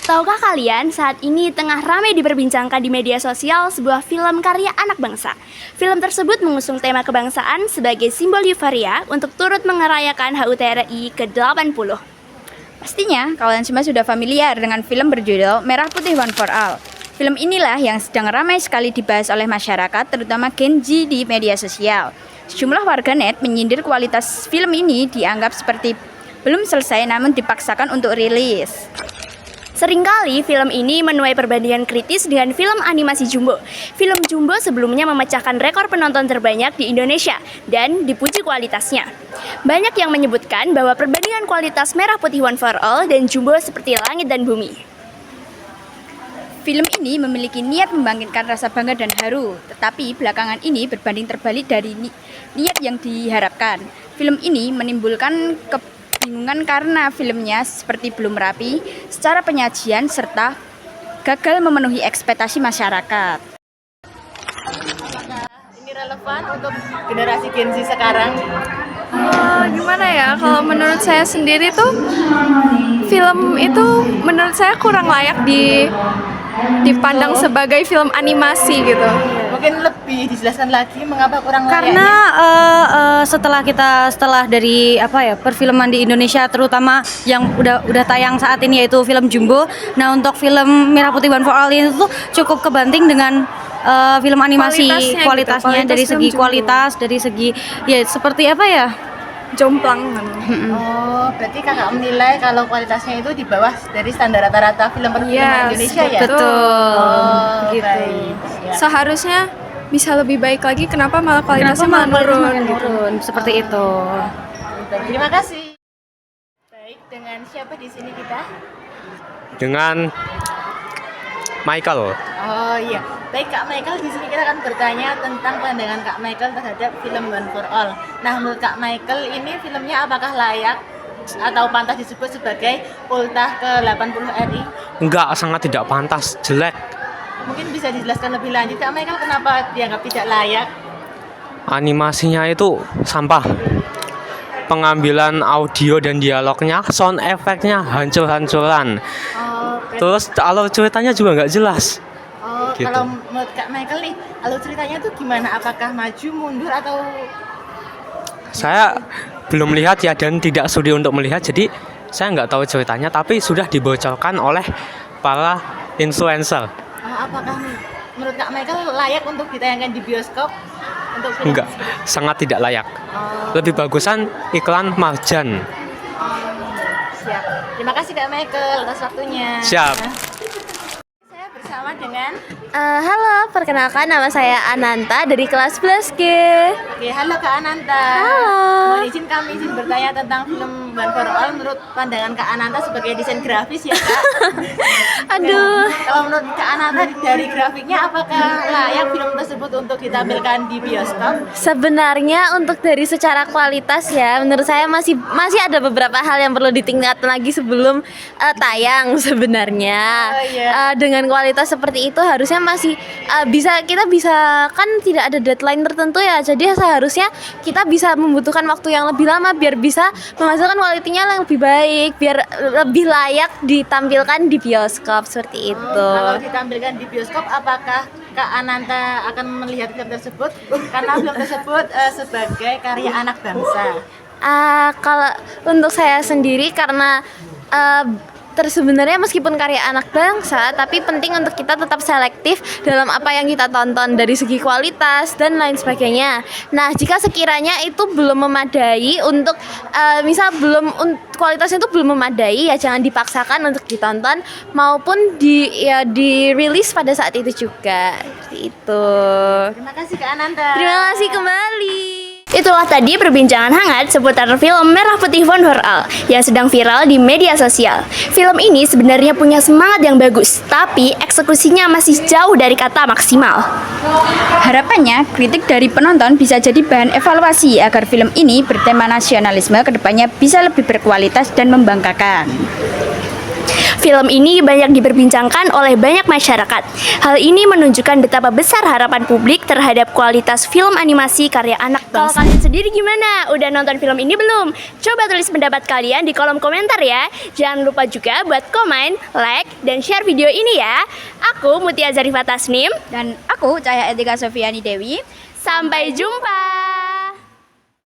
Tahukah kalian saat ini tengah ramai diperbincangkan di media sosial sebuah film karya anak bangsa. Film tersebut mengusung tema kebangsaan sebagai simbol euforia untuk turut merayakan HUT RI ke-80. Pastinya kalian semua sudah familiar dengan film berjudul Merah Putih One for All. Film inilah yang sedang ramai sekali dibahas oleh masyarakat, terutama Gen Z di media sosial. Sejumlah warganet menyindir kualitas film ini dianggap seperti belum selesai namun dipaksakan untuk rilis. Seringkali film ini menuai perbandingan kritis dengan film animasi Jumbo. Film Jumbo sebelumnya memecahkan rekor penonton terbanyak di Indonesia dan dipuji kualitasnya. Banyak yang menyebutkan bahwa perbandingan kualitas Merah Putih One for All dan Jumbo seperti langit dan bumi. Film ini memiliki niat membangkitkan rasa bangga dan haru, tetapi belakangan ini berbanding terbalik dari niat yang diharapkan. Film ini menimbulkan kebingungan karena filmnya seperti belum rapi secara penyajian serta gagal memenuhi ekspektasi masyarakat. Ini relevan untuk generasi Gen Z sekarang? Gimana ya, kalau menurut saya sendiri tuh film itu menurut saya kurang layak dipandang sebagai film animasi gitu. Mungkin lebih dijelaskan lagi mengapa kurang Karena layaknya? setelah dari perfilman di Indonesia, terutama yang udah tayang saat ini yaitu film Jumbo. Nah, untuk film Merah Putih One for All ini tuh cukup kebanting dengan film animasi kualitasnya gitu, dari film segi Jumbo. kualitas, dari segi ya seperti Jomplang kan. Oh, berarti kakak menilai kalau kualitasnya itu di bawah dari standar rata-rata film perfilman Yes, Indonesia ya? betul. Oh, Gitu. baik. Siap. Seharusnya bisa lebih baik lagi, kenapa malah kualitasnya malah menurun gitu. Seperti itu. Baik, terima kasih. Baik, dengan siapa di sini kita? Dengan Michael. Oh iya, baik Kak Michael, di sini kita akan bertanya tentang pandangan Kak Michael terhadap film One for All. Nah, menurut Kak Michael ini filmnya apakah layak atau pantas disebut sebagai ultah ke-80 RI? Enggak, sangat tidak pantas, jelek. Mungkin bisa dijelaskan lebih lanjut Kak Michael kenapa dianggap tidak layak? Animasinya itu sampah. Pengambilan audio dan dialognya, sound efeknya hancur-hancuran. Oh, Terus alur ceritanya juga nggak jelas. Gitu. Kalau menurut Kak Michael nih, alur ceritanya tuh gimana? Apakah maju, mundur atau Saya belum melihat ya dan tidak sudi untuk melihat, jadi saya nggak tahu ceritanya, tapi sudah dibocorkan oleh para influencer. apakah menurut Kak Michael layak untuk ditayangkan di bioskop untuk film Enggak, tersebut? sangat tidak layak. Oh, Lebih bagusan iklan Marjan. siap. Terima kasih Kak Michael atas waktunya. Siap. Saya bersama dengan Halo, perkenalkan nama saya Ananta dari kelas 11G. Oke, halo Kak Ananta. Halo. Mohon izin kami bertanya tentang film One for All menurut pandangan Kak Ananta sebagai desain grafis ya Kak. Aduh. Kalau menurut Kak Ananta dari grafiknya apakah layak film tersebut untuk ditampilkan di bioskop? Sebenarnya untuk dari secara kualitas ya, menurut saya masih ada beberapa hal yang perlu ditingkatkan lagi sebelum tayang sebenarnya. Oh, iya. Dengan kualitas seperti itu harusnya masih kita bisa kan tidak ada deadline tertentu ya. Jadi seharusnya kita bisa membutuhkan waktu yang lebih lama biar bisa menghasilkan kualitinya yang lebih baik, biar lebih layak ditampilkan di bioskop seperti itu. Kalau ditampilkan di bioskop, apakah Kak Ananta akan melihat film tersebut? Karena film tersebut sebagai karya anak bangsa. Kalau untuk saya sendiri karena sebenarnya meskipun karya anak bangsa, tapi penting untuk kita tetap selektif dalam apa yang kita tonton dari segi kualitas dan lain sebagainya. Nah, jika sekiranya itu belum memadai untuk kualitasnya itu belum memadai ya jangan dipaksakan untuk ditonton maupun dirilis pada saat itu juga. Seperti itu. Terima kasih Kak Ananta. Terima kasih kembali. Itulah tadi perbincangan hangat seputar film Merah Putih One for All yang sedang viral di media sosial. Film ini sebenarnya punya semangat yang bagus, tapi eksekusinya masih jauh dari kata maksimal. Harapannya, kritik dari penonton bisa jadi bahan evaluasi agar film ini bertema nasionalisme kedepannya bisa lebih berkualitas dan membanggakan. Film ini banyak diperbincangkan oleh banyak masyarakat. Hal ini menunjukkan betapa besar harapan publik terhadap kualitas film animasi karya anak bangsa. Kalau kalian sendiri gimana? Udah nonton film ini belum? Coba tulis pendapat kalian di kolom komentar ya. Jangan lupa juga buat komen, like, dan share video ini ya. Aku Mutia Zarifah Tasnim. Dan aku Cahaya Etika Sofiani Dewi. Sampai jumpa.